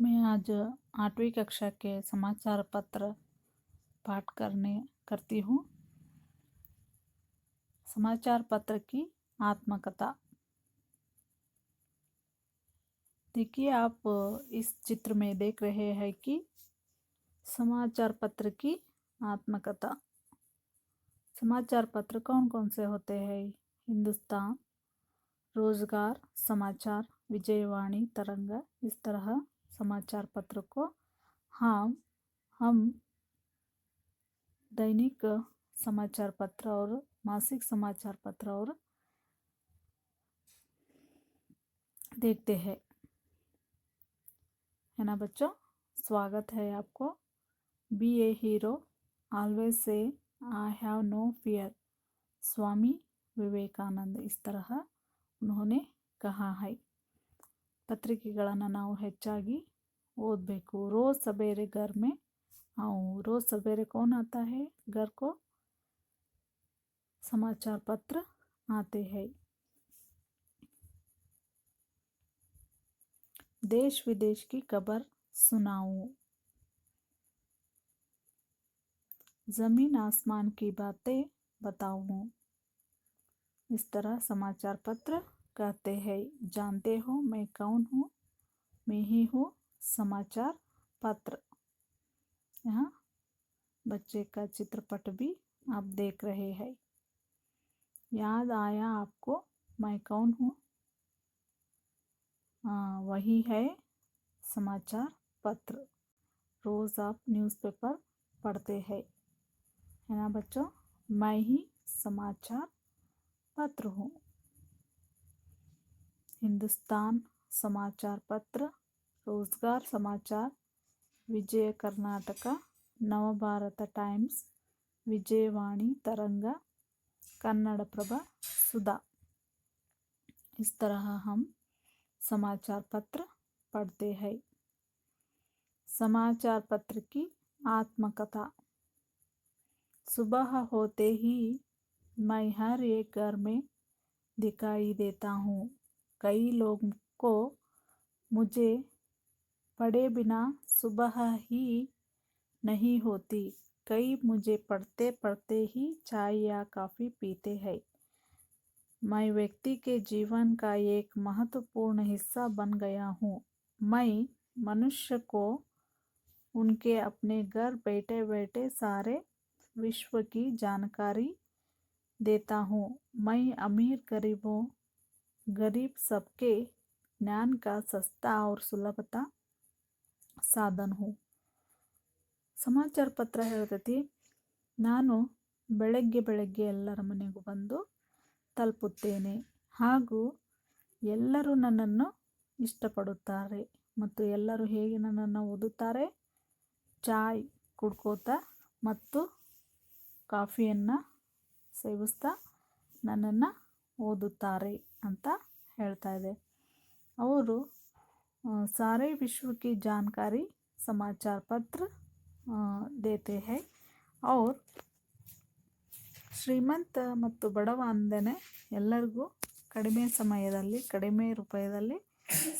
मैं आज 8वीं कक्षा के समाचार पत्र पाठ करती हूँ। समाचार पत्र की आत्मकथा। देखिए, आप इस चित्र में देख रहे हैं कि समाचार पत्र की आत्मकथा। समाचार पत्र कौन कौन से होते हैं? हिंदुस्तान, रोजगार, समाचार, विजयवाणी, तरंग। इस तरह समाचार पत्र को हम दैनिक समाचार पत्र और मासिक समाचार पत्र और देखते हैं, है ना बच्चों। स्वागत है आपको। B A hero, always say I have no fear, Swami Vivekananda. इस तरह उन्होंने कहा है। ಪತ್ರಿಕೆಗಳನ್ನು ನಾವು ಹೆಚ್ಚಾಗಿ ಓದಬೇಕು। रोज सवेरे घर में आओ। रोज सवेरे कौन आता है घर को? समाचार पत्र आते हैं। देश विदेश की खबर सुनाओ। जमीन आसमान की बातें बताओ। इस तरह समाचार पत्र कहते हैं। जानते हो मैं कौन हूँ? मैं ही हूँ समाचार पत्र। यहाँ बच्चे का चित्रपट भी आप देख रहे हैं। याद आया आपको मैं कौन हूँ? वही है समाचार पत्र। रोज आप न्यूज़पेपर पढ़ते हैं, है ना बच्चों। मैं ही समाचार पत्र हूँ। हिंदुस्तान समाचार पत्र, रोजगार समाचार, विजय कर्नाटक, नवभारत टाइम्स, विजयवाणी, तरंग, कन्नड़प्रभ, सुधा। इस तरह हम समाचार पत्र पढ़ते हैं। समाचार पत्र की आत्मकथा। सुबह होते ही मैं हर एक घर में दिखाई देता हूँ। कई लोगों को मुझे पढ़े बिना सुबह ही नहीं होती। कई मुझे पढ़ते पढ़ते ही चाय या कॉफ़ी पीते हैं। मैं व्यक्ति के जीवन का एक महत्वपूर्ण हिस्सा बन गया हूँ। मैं मनुष्य को उनके अपने घर बैठे बैठे सारे विश्व की जानकारी देता हूँ। मैं गरीब सबके ज्ञान का सस्ता और सुलभता साधन हूँ। समाचार पत्र ಹೇಳ್ತೈತಿ, ನಾನು ಬೆಳಗ್ಗೆ ಎಲ್ಲರ ಮನೆಗೂ ಬಂದು ತಲುಪುತ್ತೇನೆ ಹಾಗೂ ಎಲ್ಲರೂ ನನ್ನನ್ನು ಇಷ್ಟಪಡುತ್ತಾರೆ ಮತ್ತು ಎಲ್ಲರೂ ಹೇಗೆ ನನ್ನನ್ನು ಓದುತ್ತಾರೆ? ಚಾಯ್ ಕುಡ್ಕೋತಾ ಮತ್ತು ಕಾಫಿಯನ್ನು ಸೇವಿಸ್ತಾ ನನ್ನನ್ನು ಓದುತ್ತಾರೆ ಅಂತ ಹೇಳ್ತಾ ಇದೆ। ಅವರು सारे विश्व की जानकारी समाचार पत्र देते हैं और ಶ್ರೀಮಂತ ಮತ್ತು ಬಡವ ಅಂದೇನೆ ಎಲ್ಲರಿಗೂ ಕಡಿಮೆ ಸಮಯದಲ್ಲಿ ಕಡಿಮೆ ರೂಪಾಯಿದಲ್ಲಿ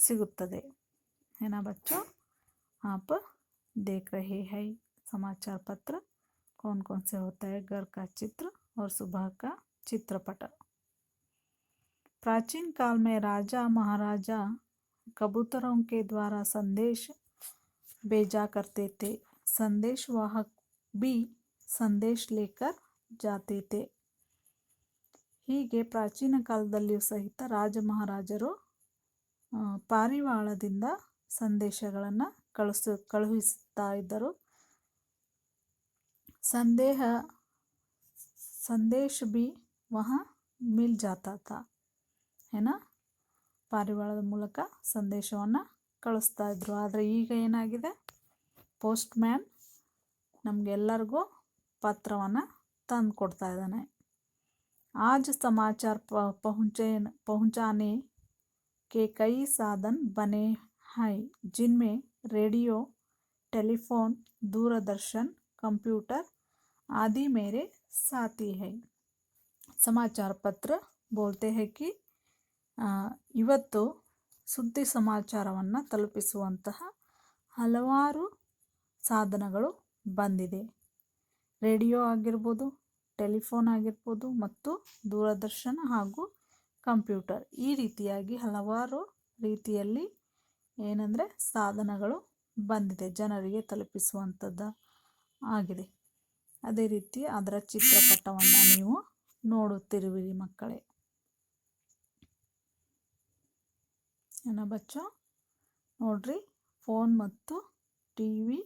ಸಿಗುತ್ತದೆ, है ना बच्चों। आप देख रहे हैं समाचार पत्र कौन कौन से होता है। घर का चित्र और सुबह का चित्रपट। प्राचीन काल में राजा महाराजा कबूतरों के द्वारा संदेश भेजा करते थे। संदेशवाहक भी संदेश लेकर जाते थे। ಹೀಗೆ ಪ್ರಾಚೀನ ಕಾಲದಲ್ಲಿಯೂ ಸಹಿತ ರಾಜ ಮಹಾರಾಜರು ಪಾರಿವಾಳದಿಂದ ಸಂದೇಶಗಳನ್ನು ಕಳುಹಿಸುತ್ತಾ ಇದ್ದರು। संदेश भी वहाँ मिल जाता था, है ना। ಪಾರಿವಾಳದ ಮೂಲಕ ಸಂದೇಶವನ್ನು ಕಳಿಸ್ತಾ ಇದ್ರು। ಆದರೆ ಈಗ ಏನಾಗಿದೆ, ಪೋಸ್ಟ್ ಮ್ಯಾನ್ ನಮಗೆಲ್ಲರಿಗೂ ಪತ್ರವನ್ನು ತಂದು ಕೊಡ್ತಾ ಇದ್ದಾನೆ। आज समाचार पहुँचाने के कई साधन बने हैं, जिनमें रेडियो, टेलीफोन, दूरदर्शन, कंप्यूटर आदि मेरे साथी हैं। समाचार पत्र बोलते हैं कि ಇವತ್ತು ಸುದ್ದಿ ಸಮಾಚಾರವನ್ನು ತಲುಪಿಸುವಂತಹ ಹಲವಾರು ಸಾಧನಗಳು ಬಂದಿದೆ. ರೇಡಿಯೋ ಆಗಿರ್ಬೋದು, ಟೆಲಿಫೋನ್ ಆಗಿರ್ಬೋದು ಮತ್ತು ದೂರದರ್ಶನ ಹಾಗೂ ಕಂಪ್ಯೂಟರ್. ಈ ರೀತಿಯಾಗಿ ಹಲವಾರು ರೀತಿಯಲ್ಲಿ ಏನಂದರೆ ಸಾಧನಗಳು ಬಂದಿದೆ, ಜನರಿಗೆ ತಲುಪಿಸುವಂಥದ್ದು ಆಗಿದೆ. ಅದೇ ರೀತಿ ಅದರ ಚಿತ್ರಪಟವನ್ನು ನೀವು ನೋಡುತ್ತಿರುವಿರಿ ಮಕ್ಕಳೇ. ಏನ ಬಚ್ಚೋ ನೋಡ್ರಿ, ಫೋನ್ ಮತ್ತು ಟಿವಿ,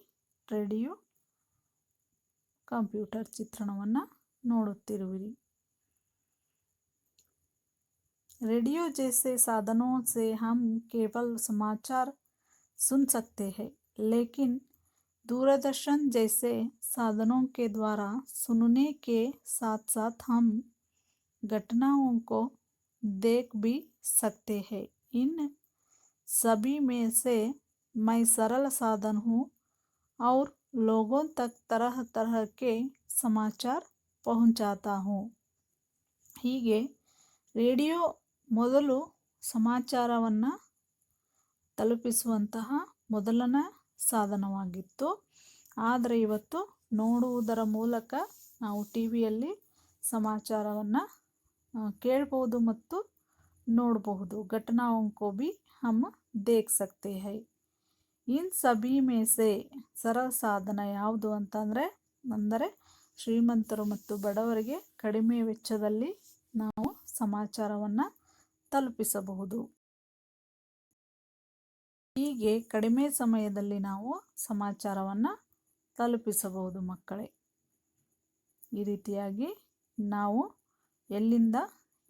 ರೇಡಿಯೋ, ಕಂಪ್ಯೂಟರ್ ಚಿತ್ರಣವನ್ನು ನೋಡುತ್ತಿರುವಿರಿ. रेडियो जैसे साधनों से हम केवल समाचार सुन सकते हैं, लेकिन दूरदर्शन जैसे साधनों के द्वारा सुनने के साथ साथ हम घटनाओं को देख भी सकते हैं. इन सभी में से मैं सरल साधन हूँ और लोगों तक तरह तरह के समाचार पहुँचाता हूँ. ಹೀಗೆ ರೇಡಿಯೋ ಮೊದಲು ಸಮಾಚಾರವನ್ನು ತಲುಪಿಸುವಂತಹ ಮೊದಲನೇ ಸಾಧನವಾಗಿತ್ತು. ಆದರೆ ಇವತ್ತು ನೋಡುವುದರ ಮೂಲಕ ನಾವು ಟಿ ವಿಯಲ್ಲಿ ಸಮಾಚಾರವನ್ನು ಕೇಳಬಹುದು ಮತ್ತು ನೋಡಬಹುದು. घटनाओं को भी हम देख सकते हैं. ಇನ್ ಸಭಿ ಮೇಸೆ ಸರಳ ಸಾಧನ ಯಾವುದು ಅಂದರೆ ಶ್ರೀಮಂತರು ಮತ್ತು ಬಡವರಿಗೆ ಕಡಿಮೆ ವೆಚ್ಚದಲ್ಲಿ ನಾವು ಸಮಾಚಾರವನ್ನು ತಲುಪಿಸಬಹುದು. ಹೀಗೆ ಕಡಿಮೆ ಸಮಯದಲ್ಲಿ ನಾವು ಸಮಾಚಾರವನ್ನು ತಲುಪಿಸಬಹುದು ಮಕ್ಕಳೇ. ಈ ರೀತಿಯಾಗಿ ನಾವು ಎಲ್ಲಿಂದ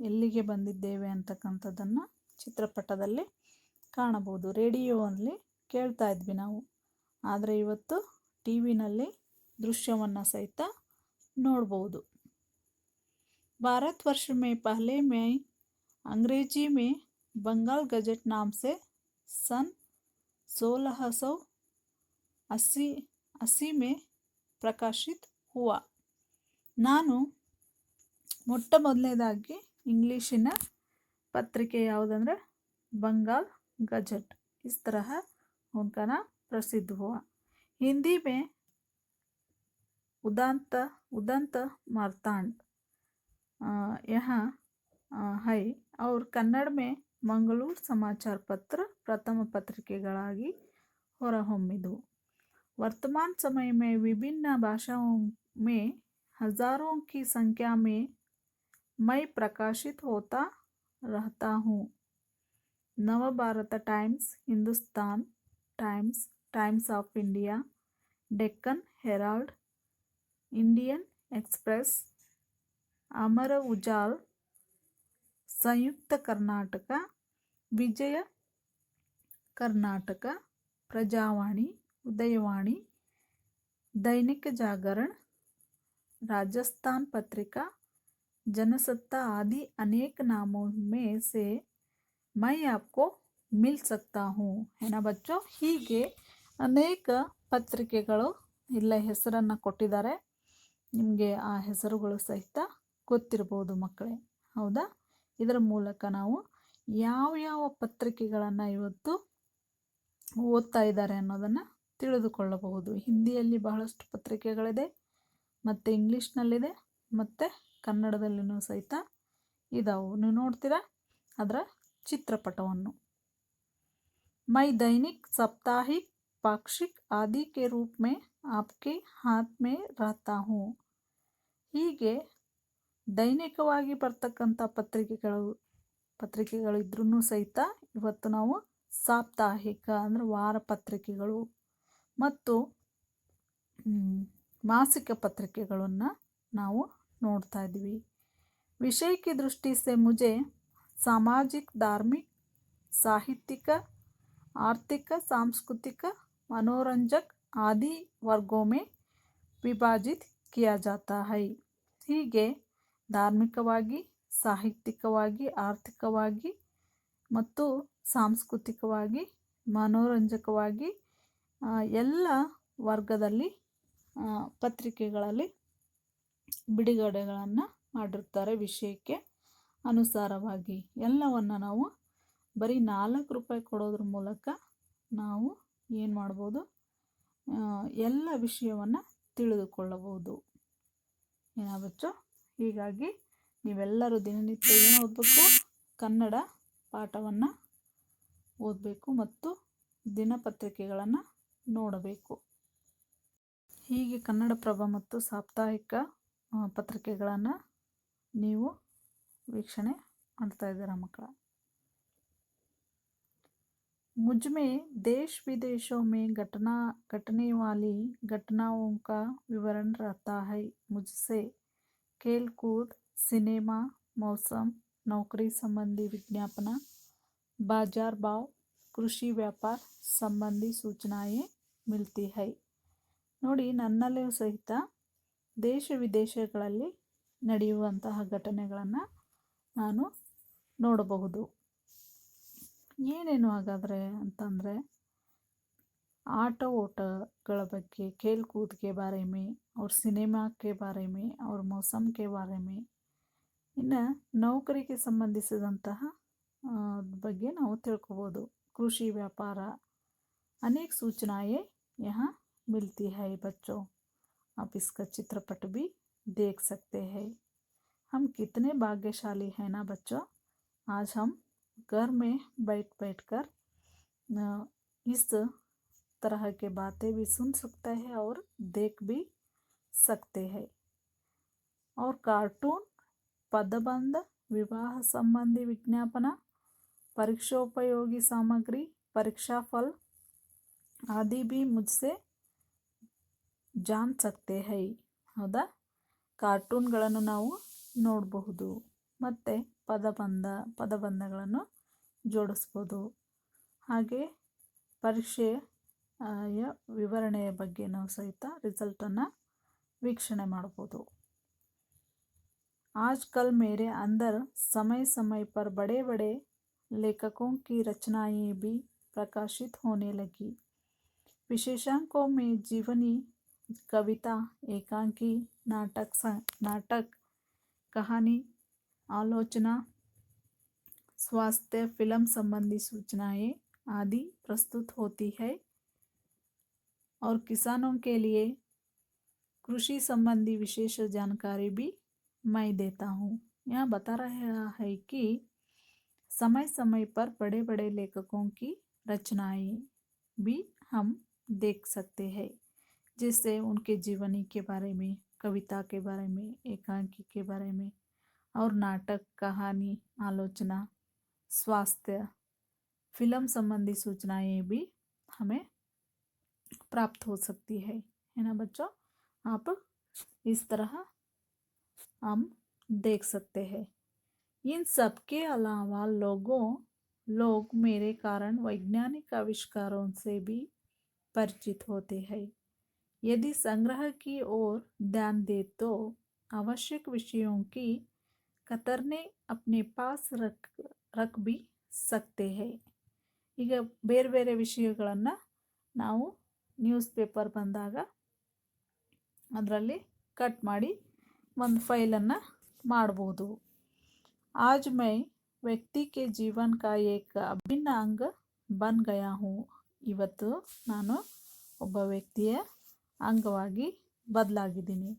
ಎಲ್ಲಿಗೆ ಬಂದಿದ್ದೇವೆ ಅಂತಕ್ಕಂಥದ್ದನ್ನು ಚಿತ್ರಪಟದಲ್ಲಿ ಕಾಣಬಹುದು. ರೇಡಿಯೋನಲ್ಲಿ ಕೇಳ್ತಾ ಇದ್ವಿ ನಾವು, ಆದರೆ ಇವತ್ತು ಟಿ ವಿನಲ್ಲಿ ದೃಶ್ಯವನ್ನು ಸಹಿತ ನೋಡ್ಬೋದು. भारतवर्ष में पहले में अंग्रेजी में बंगाल गजट नाम से सन 1680 में ಪ್ರಕಾಶಿತ हुआ. ನಾನು ಮೊಟ್ಟ ಮೊದಲನೇದಾಗಿ ಇಂಗ್ಲೀಷಿನ ಪತ್ರಿಕೆ ಯಾವುದಂದರೆ बंगाल गजट, इस तरह उनका नाम प्रसिद्ध हुआ. हिंदी में उदंत मार्तांड यहाँ है और कन्नड़ में मंगलूर समाचार पत्र प्रथम पत्रिಕೆಗಳಾಗಿ ಹೊರಹೊಮ್ಮಿದವು. वर्तमान समय में विभिन्न भाषाओं में हजारों की संख्या में मैं प्रकाशित होता रहता हूँ. Navbharat Times, Hindustan Times, Times of India, Deccan Herald, Indian Express, Amar Ujala, Samyukta Karnataka, विजय कर्नाटक, प्रजावाणी, उदयवाणी, दैनिक जागरण, राजस्थान पत्रिका, जनसत्ता आदि अनेक नामों में से मैं आपको मिल सकता हूँ. है ना बच्चों? ಹೀಗೆ ಅನೇಕ ಪತ್ರಿಕೆಗಳು ಇಲ್ಲ ಹೆಸರನ್ನು ಕೊಟ್ಟಿದ್ದಾರೆ. ನಿಮಗೆ ಆ ಹೆಸರುಗಳು ಸಹಿತ ಗೊತ್ತಿರಬಹುದು ಮಕ್ಕಳೇ, ಹೌದಾ? ಇದರ ಮೂಲಕ ನಾವು ಯಾವ ಪತ್ರಿಕೆಗಳನ್ನು ಇವತ್ತು ಓದ್ತಾ ಇದ್ದಾರೆ ಅನ್ನೋದನ್ನು ತಿಳಿದುಕೊಳ್ಳಬಹುದು. ಹಿಂದಿಯಲ್ಲಿ ಬಹಳಷ್ಟು ಪತ್ರಿಕೆಗಳಿದೆ, ಮತ್ತು ಇಂಗ್ಲೀಷ್ನಲ್ಲಿದೆ, ಮತ್ತು ಕನ್ನಡದಲ್ಲಿನೂ ಸಹಿತ ಇದಾವೆ. ನೀವು ನೋಡ್ತೀರಾ ಅದರ ಚಿತ್ರಪಟವನ್ನು. मैं दैनिक, साप्ताहिक, पाक्षिक आदि के रूप में आपके हाथ में रहता हूँ. ಹೀಗೆ ದೈನಿಕವಾಗಿ ಬರ್ತಕ್ಕಂಥ ಪತ್ರಿಕೆಗಳು ಇದ್ರೂ ಸಹಿತ ಇವತ್ತು ನಾವು ಸಾಪ್ತಾಹಿಕ ಅಂದರೆ ವಾರ ಪತ್ರಿಕೆಗಳು ಮತ್ತು ಮಾಸಿಕ ಪತ್ರಿಕೆಗಳನ್ನು ನಾವು ನೋಡ್ತಾ ಇದ್ದೀವಿ. विषय की दृष्टि से मुझे सामाजिक, धार्मिक, साहित्यिक, आर्थिक, सांस्कृतिक, मनोरंजक आदि वर्गों में विभाजित किया जाता है. ಹೀಗೆ ಧಾರ್ಮಿಕವಾಗಿ, ಸಾಹಿತ್ಯಿಕವಾಗಿ, ಆರ್ಥಿಕವಾಗಿ ಮತ್ತು ಸಾಂಸ್ಕೃತಿಕವಾಗಿ, ಮನೋರಂಜಕವಾಗಿ ಎಲ್ಲ ವರ್ಗದಲ್ಲಿ ಪತ್ರಿಕೆಗಳಲ್ಲಿ ಬಿಡುಗಡೆಗಳನ್ನು ಮಾಡಿರ್ತಾರೆ. ವಿಷಯಕ್ಕೆ ಅನುಸಾರವಾಗಿ ಎಲ್ಲವನ್ನು ನಾವು ಬರೀ 4 ರೂಪಾಯಿ ಕೊಡೋದ್ರ ಮೂಲಕ ನಾವು ಏನು ಮಾಡ್ಬೋದು, ಎಲ್ಲ ವಿಷಯವನ್ನು ತಿಳಿದುಕೊಳ್ಳಬಹುದು ಏನಾ ಬಚ್ಚೋ. ಹೀಗಾಗಿ ನೀವೆಲ್ಲರೂ ದಿನನಿತ್ಯ ಏನು ಓದಬೇಕು, ಕನ್ನಡ ಪಾಠವನ್ನು ಓದಬೇಕು ಮತ್ತು ದಿನಪತ್ರಿಕೆಗಳನ್ನು ನೋಡಬೇಕು. ಹೀಗೆ ಕನ್ನಡಪ್ರಭ ಮತ್ತು ಸಾಪ್ತಾಹಿಕ ಪತ್ರಿಕೆಗಳನ್ನು ನೀವು ವೀಕ್ಷಣೆ ಮಾಡ್ತಾ ಇದ್ದೀರಾ ಮಕ್ಕಳ. मुझ में देश विदेशों में घटने वाली घटनाओं का विवरण रहता है. मुझसे खेल कूद, सिनेमा, मौसम, नौकरी संबंधी विज्ञापन, बाजार भाव, ಕೃಷಿ ವ್ಯಾಪಾರ ಸಂಬಂಧಿ ಸೂಚನಾಯೇ ಮಿಲ್ತಿ ಹೈ. ನೋಡಿ, ನನ್ನಲ್ಲಿಯೂ ಸಹಿತ ದೇಶ ವಿದೇಶಗಳಲ್ಲಿ ನಡೆಯುವಂತಹ ಘಟನೆಗಳನ್ನು ನಾನು ನೋಡಬಹುದು. ಏನೇನು ಹಾಗಾದರೆ ಅಂತಂದರೆ, ಆಟ ಓಟಗಳ ಬಗ್ಗೆ, ಖೇಲ್ ಕೂದ್ ಕೆ ಬಾರೆ ಮೇ, ಅವ್ರ ಸಿನಿಮಾ ಕೆ ಬಾರೆ ಮೇ, ಅವ್ರ ಮೌಸಮ್ ಕೆ ಬಾರೆ ಮೇ, ಇನ್ನು ನೌಕರಿಗೆ ಸಂಬಂಧಿಸಿದಂತಹ ಬಗ್ಗೆ ನಾವು ತಿಳ್ಕೊಬೋದು. कृषि व्यापार अनेक सूचनाएं यहाँ मिलती है बच्चों. आप इसका चित्रपट भी देख सकते हैं. हम कितने भाग्यशाली हैं ना बच्चों. आज हम घर में बैठ कर इस तरह के बातें भी सुन सकते हैं और देख भी सकते हैं. और कार्टून, पदबंध, विवाह संबंधी विज्ञापन, परीक्षोपयोगी सामग्री, परीक्षा फल आदि भी मुझसे जान सकते हैं. ಹೌದಾ, ಕಾರ್ಟೂನ್ಗಳನ್ನು ನಾವು ನೋಡಬಹುದು ಮತ್ತು ಪದಬಂಧಗಳನ್ನು ಜೋಡಿಸ್ಬೋದು. ಹಾಗೆ ಪರೀಕ್ಷೆಯ ವಿವರಣೆಯ ಬಗ್ಗೆ ನಾವು ಸಹಿತ ರಿಸಲ್ಟನ್ನು ವೀಕ್ಷಣೆ ಮಾಡ್ಬೋದು. आजकल मेरे अंदर समय समय पर बड़े बड़े लेखकों की रचनाएं भी प्रकाशित होने लगी. विशेषांकों में जीवनी, कविता, एकांकी, नाटक, कहानी, आलोचना, स्वास्थ्य, फिल्म संबंधी सूचनाएं आदि प्रस्तुत होती है. और किसानों के लिए कृषि संबंधी विशेष जानकारी भी मैं देता हूँ. यहाँ बता रहा है कि समय समय पर बड़े बड़े लेखकों की रचनाएं भी हम देख सकते हैं, जिससे उनके जीवनी के बारे में, कविता के बारे में, एकांकी के बारे में, और नाटक, कहानी, आलोचना, स्वास्थ्य, फिल्म संबंधी सूचनाएं भी हमें प्राप्त हो सकती है ना बच्चों. आप इस तरह हम देख सकते हैं. इन सब के अलावा लोग मेरे कारण वैज्ञानिक आविष्कारों से भी परिचित होते हैं. यदि संग्रह की ओर ध्यान दे तो आवश्यक विषयों की कतरने अपने पास रख भी सकते हैं. ಈಗ ಬೇರೆ ಬೇರೆ ವಿಷಯಗಳನ್ನು ನಾವು ನ್ಯೂಸ್ ಪೇಪರ್ ಬಂದಾಗ ಅದರಲ್ಲಿ ಕಟ್ ಮಾಡಿ ಒಂದು ಫೈಲನ್ನು ಮಾಡ್ಬೋದು. आज मैं ವ್ಯಕ್ತಿ ಕೆ ಜೀವನ್ ಕಾ ಏಕ ಅಭಿನ್ನ ಅಂಗ ಬನ್ ಗಯಾ ಹೂँ. ಇವತ್ತು ನಾನು ಒಬ್ಬ ವ್ಯಕ್ತಿಯ ಅಂಗವಾಗಿ ಬದಲಾಗಿದ್ದೀನಿ.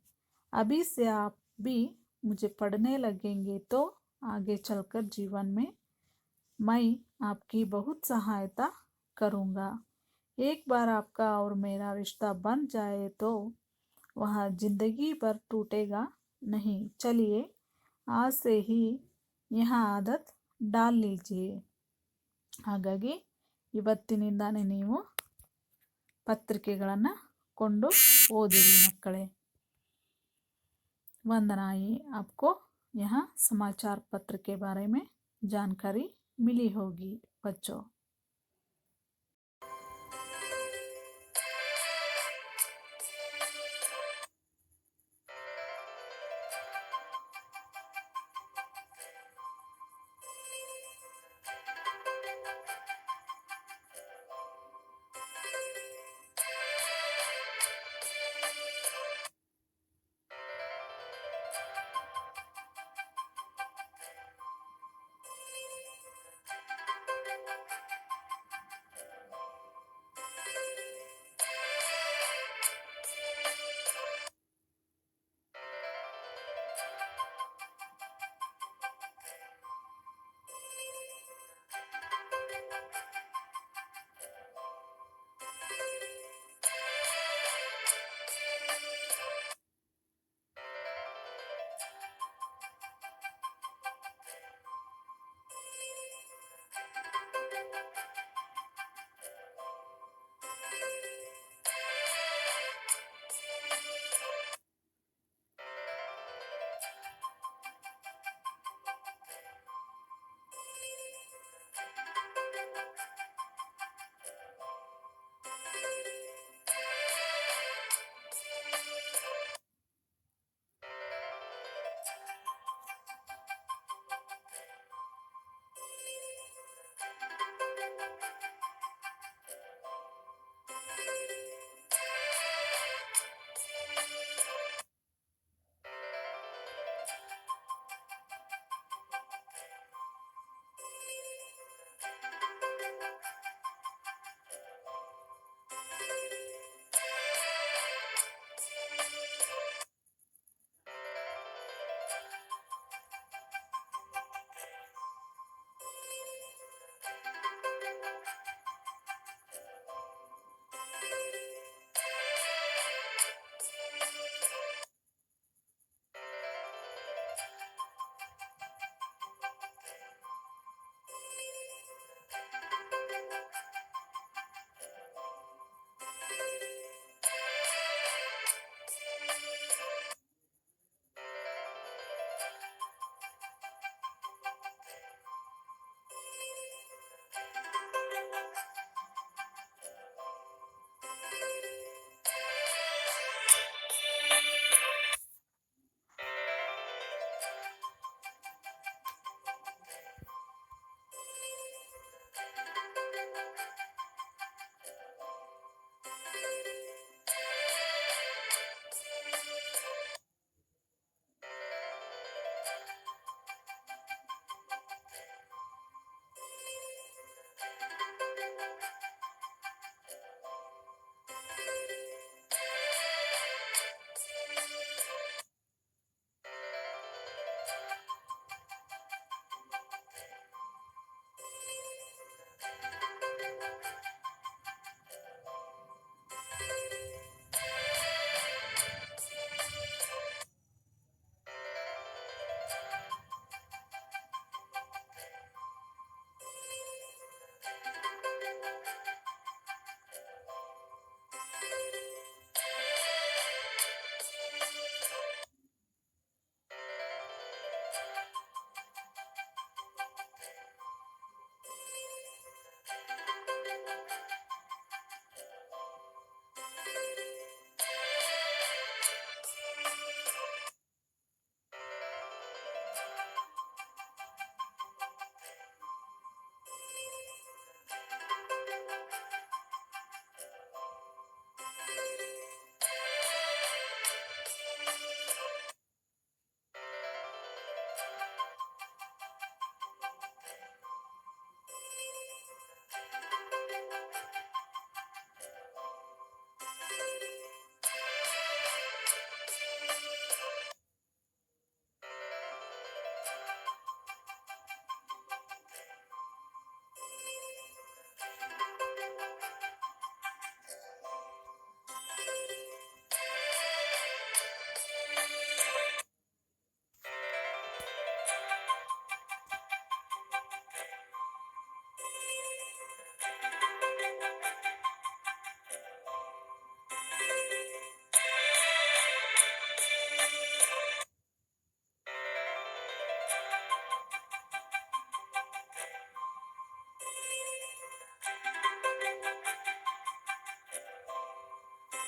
अभी से आप भी मुझे पढ़ने लगेंगे तो आगे चलकर जीवन में मैं आपकी बहुत सहायता करूँगा. एक बार आपका और मेरा रिश्ता बन जाए तो वह जिंदगी भर टूटेगा नहीं. चलिए आज से ही यहाँ आदत ಡಾಲ್ ಲೀಜಿಯೇ. ಹಾಗಾಗಿ ಇವತ್ತಿನಿಂದಾನೇ ನೀವು ಪತ್ರಿಕೆಗಳನ್ನು ಕೊಂಡು ಓದಿರಿ ಮಕ್ಕಳೇ. वंदनाएं. आपको यहाँ समाचार पत्र के बारे में जानकारी मिली होगी बच्चों.